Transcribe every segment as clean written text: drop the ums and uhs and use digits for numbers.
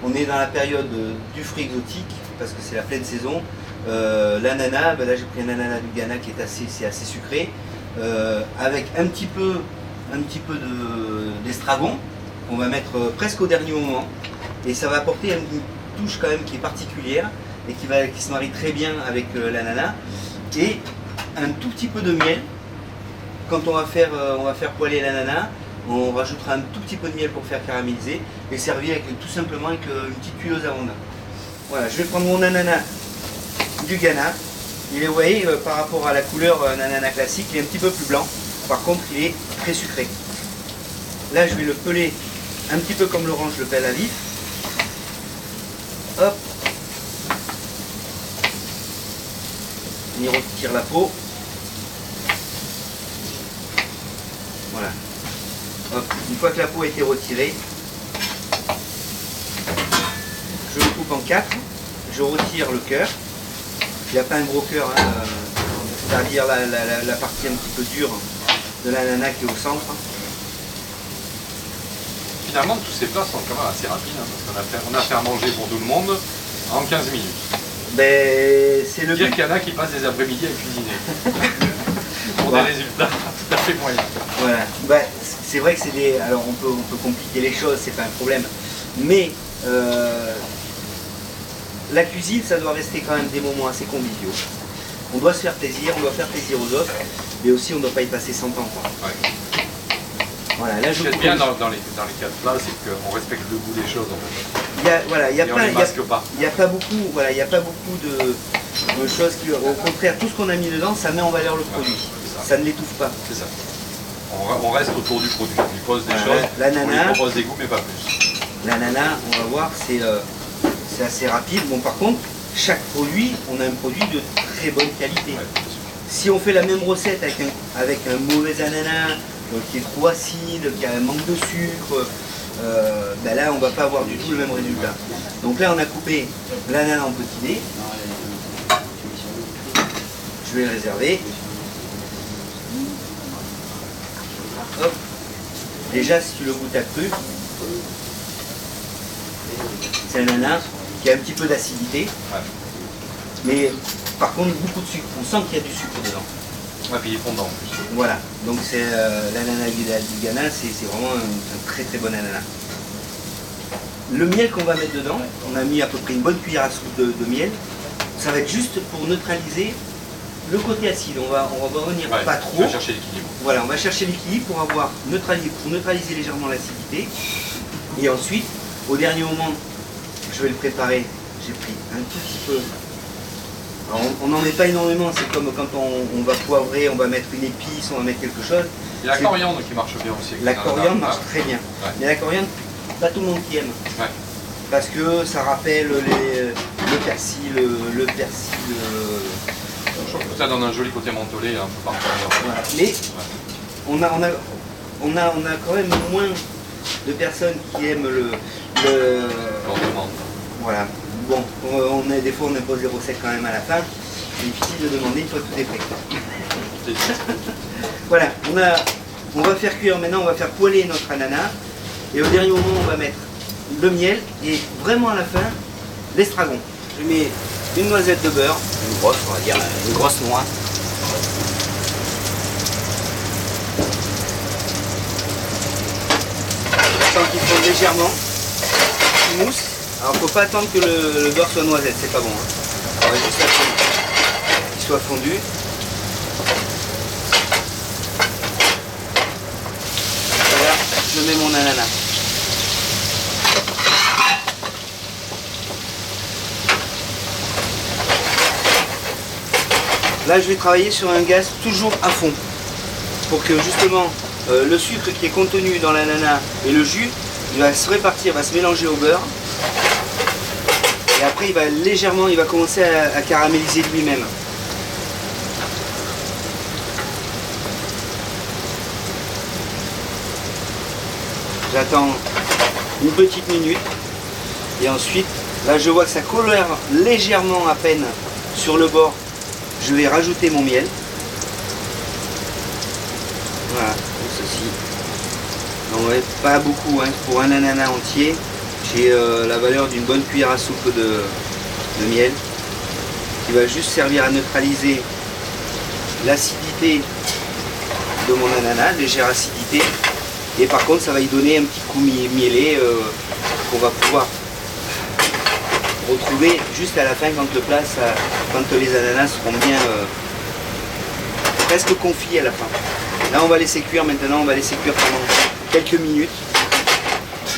on est dans la période du fruit exotique, parce que c'est la pleine saison. L'ananas, là j'ai pris un ananas du Ghana qui est assez sucré, avec un petit peu d'estragon, qu'on va mettre presque au dernier moment. Et ça va apporter une touche quand même qui est particulière et qui se marie très bien avec l'ananas. Et un tout petit peu de miel. Quand on va faire poêler l'ananas, on rajoutera un tout petit peu de miel pour faire caraméliser et servir tout simplement avec une petite tuileuse à rondin. Voilà, je vais prendre mon ananas du Ghana. Il est, vous voyez, par rapport à la couleur d'un ananas classique, il est un petit peu plus blanc. Par contre, il est très sucré. Là, je vais le peler un petit peu comme l'orange le pèle à vif. Hop. On y retire la peau. Voilà. Hop. Une fois que la peau a été retirée, je le coupe en 4. Je retire le cœur. Il n'y a pas un gros cœur, hein, c'est-à-dire la partie un petit peu dure de l'ananas qui est au centre. Finalement, tous ces plats sont quand même assez rapides, hein, parce qu'on a fait à manger pour tout le monde en 15 minutes. Ben, c'est le Dire qu'il y en a qui passent des après-midi à cuisiner. Pour des résultats tout à fait moyens. Voilà. Ben, c'est vrai que c'est des... Alors on peut compliquer les choses, c'est pas un problème. Mais la cuisine, ça doit rester quand même des moments assez conviviaux. On doit se faire plaisir, on doit faire plaisir aux autres, mais aussi on ne doit pas y passer 100 ans. Quoi. Ouais. Voilà, là, ce qui est bien dans les quatre plats, c'est qu'on respecte le goût des choses. En fait. Il n'y a pas beaucoup, voilà, il y a pas beaucoup de choses qui, au contraire, tout ce qu'on a mis dedans, ça met en valeur le produit. Ça ne l'étouffe pas. C'est ça. On reste autour du produit. On lui pose des choses, on lui propose des goûts, mais pas plus. L'ananas, on va voir, c'est assez rapide. Bon, par contre, chaque produit, on a un produit de très bonne qualité. Ouais, si on fait la même recette avec un mauvais ananas, qui est trop acide, qui a un manque de sucre, ben là on ne va pas avoir du tout le même résultat. Donc là on a coupé l'ananas en petits dés. Je vais le réserver. Hop. Déjà si tu le goûtes à cru, c'est un ananas qui a un petit peu d'acidité, mais par contre beaucoup de sucre. On sent qu'il y a du sucre dedans. Ouais, puis il est fondant en plus. Voilà, donc c'est l'ananas du Ghana, c'est vraiment un très très bon ananas. Le miel qu'on va mettre dedans, on a mis à peu près une bonne cuillère à soupe de miel. Ça va être juste pour neutraliser le côté acide. On va revenir pas trop. On va chercher l'équilibre. Voilà, on va chercher l'équilibre pour neutraliser légèrement l'acidité. Et ensuite, au dernier moment, je vais le préparer. J'ai pris un tout petit peu. Alors, on n'en met pas énormément, c'est comme quand on va poivrer, on va mettre une épice, on va mettre quelque chose. Il y a la coriandre qui marche bien aussi. La coriandre marche très bien. Ouais. Mais la coriandre, pas tout le monde qui aime. Ouais. Parce que ça rappelle le persil, Je trouve que ça donne un joli côté mentholé un peu partout. Voilà. Mais on a quand même moins de personnes qui aiment le voilà. Bon, des fois on impose des recettes quand même à la fin. C'est difficile de demander une fois que tout est prêt. Voilà, on va faire cuire maintenant, on va faire poêler notre ananas. Et au dernier moment, on va mettre le miel et vraiment à la fin, l'estragon. Je mets une noisette de beurre, une grosse, on va dire, une grosse noix. J'attends qu'il fonde légèrement, qu'il mousse. Alors faut pas attendre que le beurre soit noisette, c'est pas bon. Hein. On va juste attendre qu'il soit fondu. Voilà, je mets mon ananas. Là je vais travailler sur un gaz toujours à fond pour que justement le sucre qui est contenu dans l'ananas et le jus il va se répartir, va se mélanger au beurre. Et après, il va commencer à caraméliser lui-même. J'attends une petite minute. Et ensuite, là, je vois que ça colore légèrement à peine sur le bord. Je vais rajouter mon miel. Voilà, comme ceci. Non, ouais, pas beaucoup, hein. Pour un ananas entier, J'ai la valeur d'une bonne cuillère à soupe de miel qui va juste servir à neutraliser l'acidité de mon ananas, légère acidité. Et par contre, ça va y donner un petit coup mielé qu'on va pouvoir retrouver juste à la fin quand le plat, quand les ananas seront bien presque confits à la fin. Là, on va laisser cuire maintenant, on va laisser cuire pendant quelques minutes.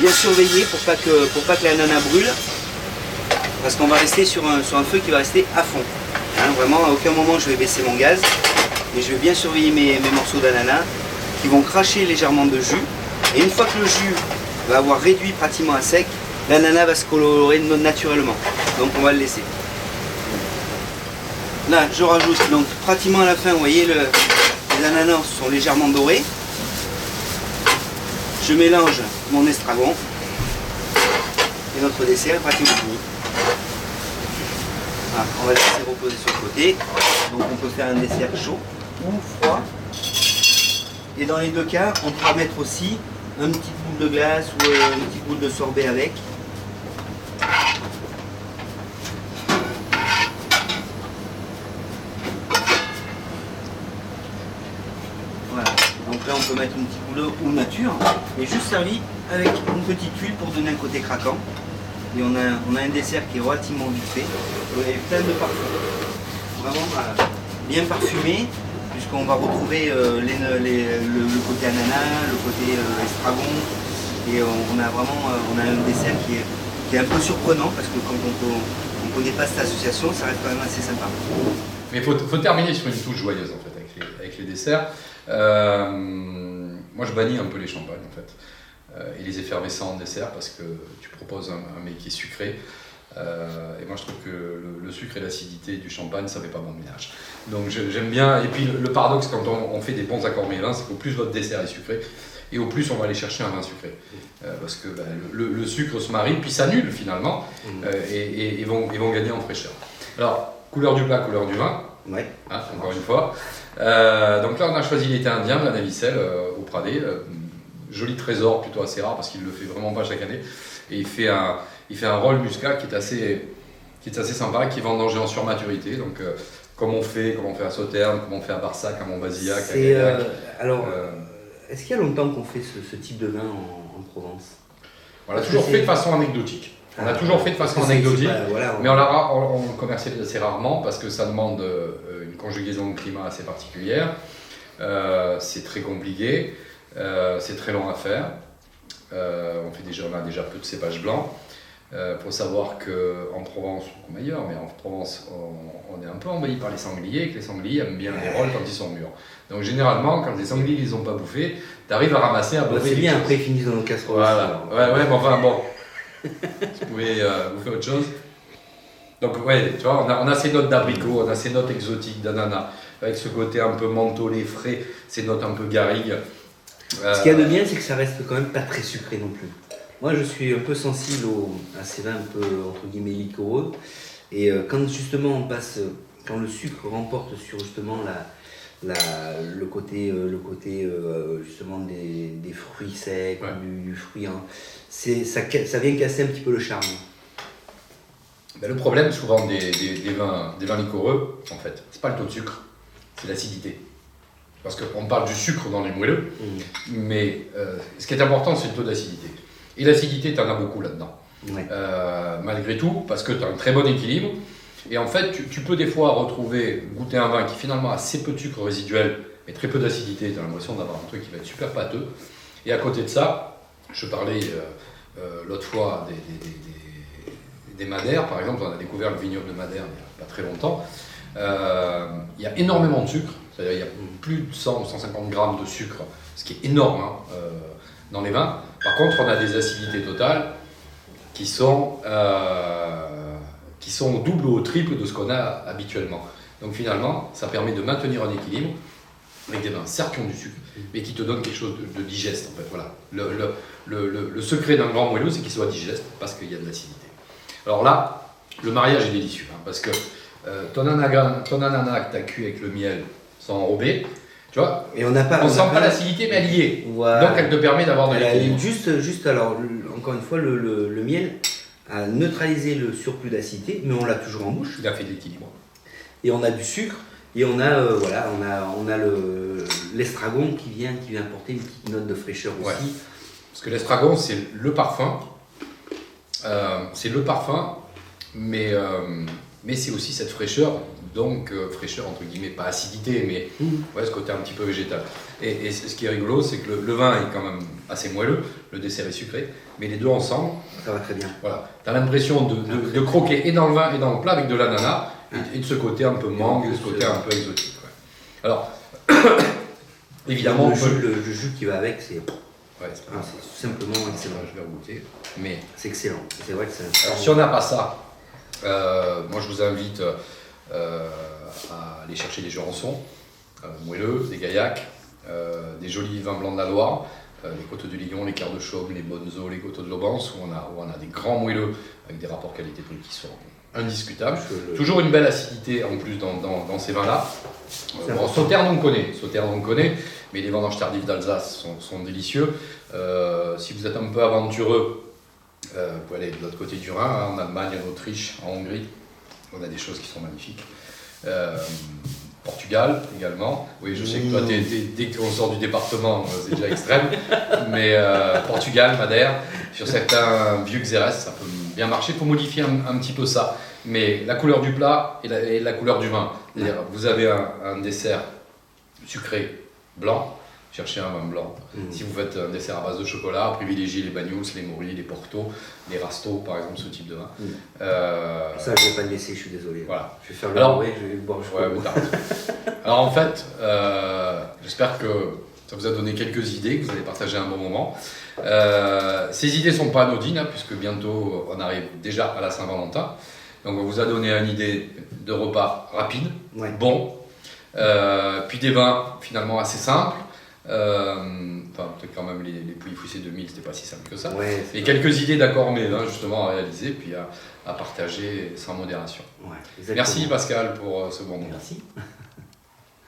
Bien surveiller pour pas que l'ananas brûle, parce qu'on va rester sur un feu qui va rester à fond. Hein, vraiment, à aucun moment je vais baisser mon gaz, et je vais bien surveiller mes morceaux d'ananas qui vont cracher légèrement de jus. Et une fois que le jus va avoir réduit pratiquement à sec, l'ananas va se colorer naturellement. Donc on va le laisser. Là, je rajoute donc pratiquement à la fin, vous voyez, les ananas sont légèrement dorés. Je mélange mon estragon et notre dessert est pratiquement fini. Voilà, on va laisser reposer sur le côté. Donc on peut faire un dessert chaud ou froid. Et dans les deux cas, on pourra mettre aussi une petite boule de glace ou une petite boule de sorbet avec. Voilà, donc là on peut mettre une petite boule d'eau ou nature et juste servi avec une petite huile pour donner un côté craquant. Et on a un dessert qui est relativement vite fait, avec plein de parfums. Vraiment bien parfumé, puisqu'on va retrouver le côté ananas, le côté estragon, et on a un dessert qui est un peu surprenant, parce que quand on ne connaît pas cette association, ça reste quand même assez sympa. Mais il faut terminer sur une touche joyeuse en fait avec les desserts. Moi je bannis un peu les champagnes en fait, et les effervescents en dessert, parce que tu proposes un mets qui est sucré. Et moi je trouve que le sucre et l'acidité du champagne ça fait pas bon ménage. Donc j'aime bien, et puis le paradoxe quand on fait des bons accords mets-vins, c'est qu'au plus votre dessert est sucré, et au plus on va aller chercher un vin sucré. Parce que le sucre se marie, puis s'annule finalement, et vont gagner en fraîcheur. Alors, couleur du plat, couleur du vin, Ouais. hein, encore une fois. Donc là on a choisi l'été indien, la navicelle au Pradé. Joli trésor, plutôt assez rare parce qu'il le fait vraiment pas chaque année. Et il fait un rôle muscat qui est assez sympa, qui est vendangé en surmaturité. Donc comme on fait à Sauternes, comme on fait à Barsac, à Montbazillac, à Gaillac. Est-ce qu'il y a longtemps qu'on fait ce type de vin en Provence? On l'a toujours fait de façon anecdotique. On l'a toujours fait de façon anecdotique, mais on le commercialise assez rarement parce que ça demande une conjugaison de climat assez particulière. C'est très compliqué, c'est très long à faire. On a déjà peu de cépages blancs. Faut savoir qu'en Provence, ou comme ailleurs, mais en Provence, on est un peu envahi par les sangliers, et que les sangliers aiment bien les rôles quand ils sont mûrs. Donc généralement, quand les sangliers ne les ont pas bouffés, tu arrives à ramasser un peu. C'est bien, après ils finissent dans nos casseroles. Voilà, ouais, mais enfin bon, vous pouvez bouffer autre chose. Donc ouais, tu vois, on a ces notes d'abricot, on a ces notes exotiques d'ananas, avec ce côté un peu mentholé, frais, ces notes un peu garrigues. Ce qu'il y a de bien, c'est que ça reste quand même pas très sucré non plus. Moi, je suis un peu sensible à ces vins un peu, entre guillemets, liquoreux. Et quand justement quand le sucre remporte sur justement le côté justement des fruits secs, ouais, du fruit, hein, ça vient casser un petit peu le charme. Ben, le problème souvent des vins liquoreux, en fait, c'est pas le taux de sucre, c'est l'acidité. Parce qu'on parle du sucre dans les moelleux, mais ce qui est important, c'est le taux d'acidité. Et l'acidité, tu en as beaucoup là-dedans. Ouais. Malgré tout, parce que tu as un très bon équilibre. Et en fait, tu peux des fois goûter un vin qui finalement a assez peu de sucre résiduel, mais très peu d'acidité. Tu as l'impression d'avoir un truc qui va être super pâteux. Et à côté de ça, je parlais l'autre fois des Madères, par exemple. On a découvert le vignoble de Madère il n'y a pas très longtemps. Il y a énormément de sucre. C'est-à-dire il y a plus de 100 ou 150 grammes de sucre, ce qui est énorme dans les vins. Par contre, on a des acidités totales qui sont au double ou au triple de ce qu'on a habituellement. Donc finalement, ça permet de maintenir un équilibre avec des vins certes qui ont du sucre, mais qui te donnent quelque chose de digeste. En fait. Voilà. Le secret d'un grand moelleux, c'est qu'il soit digeste parce qu'il y a de l'acidité. Alors là, le mariage est délicieux, parce que ton ananas que tu as cuit avec le miel sont enrobés, Tu vois, Et on n'a pas. on sent pas l'acidité, mais elle y est. Voilà. Donc elle te permet d'avoir de l'équilibre. Juste alors, encore une fois, le miel a neutralisé le surplus d'acidité, mais on l'a toujours en bouche. Il a fait de l'équilibre. Et on a du sucre, et on a, l'estragon qui vient apporter une petite note de fraîcheur aussi. Ouais. Parce que l'estragon, c'est le parfum. Mais c'est aussi cette fraîcheur. Donc, fraîcheur entre guillemets, pas acidité, mais ouais, ce côté un petit peu végétal. Et ce qui est rigolo, c'est que le vin est quand même assez moelleux, le dessert est sucré, mais les deux ensemble, ça va très bien. Voilà, tu as l'impression de croquer et dans le vin et dans le plat avec de l'ananas, et de ce côté un peu mangue, et de ce côté un peu exotique. Ouais. Alors, évidemment, le jus qui va avec, c'est ouais, tout simplement excellent. Je vais goûter, mais c'est excellent. C'est vrai que c'est. Alors, si on n'a pas ça, moi je vous invite à aller chercher des jurançons moelleux, des gaillacs, des jolis vins blancs de la Loire, les Côtes du Lion, les Cœurs de Chaume, les Bonneaux, les Côtes de l'Aubance, où on a des grands moelleux avec des rapports qualité-prix qui sont indiscutables. Toujours une belle acidité en plus dans ces vins-là. Sauternes on connaît, mais les vendanges tardives d'Alsace sont délicieux. Si vous êtes un peu aventureux, vous pouvez aller de l'autre côté du Rhin, en Allemagne, en Autriche, en Hongrie. On a des choses qui sont magnifiques. Portugal également. Oui, je sais que toi, dès qu'on sort du département, c'est déjà extrême. Mais Portugal, Madère, sur certains vieux Xérès, ça peut bien marcher. Il faut modifier un petit peu ça. Mais la couleur du plat et la couleur du vin. C'est-à-dire, vous avez un dessert sucré blanc. Cherchez un vin blanc. Si vous faites un dessert à base de chocolat, privilégiez les Banyuls, les Maury, les Porto, les Rasto, par exemple, ce type de vin. Ça, je ne vais pas le laisser, je suis désolé. Voilà. Je vais faire le bourré, je vais le boire. Alors en fait, j'espère que ça vous a donné quelques idées, que vous allez partager un bon moment. Ces idées ne sont pas anodines, hein, puisque bientôt on arrive déjà à la Saint-Valentin. Donc on vous a donné une idée de repas rapide, bon, puis des vins finalement assez simples. Peut-être quand même les Pouilly Fuissé 2000, c'était pas si simple que ça. Ouais, et quelques idées d'accords mais justement à réaliser, puis à partager sans modération. Ouais, merci Pascal pour ce bon moment. Merci.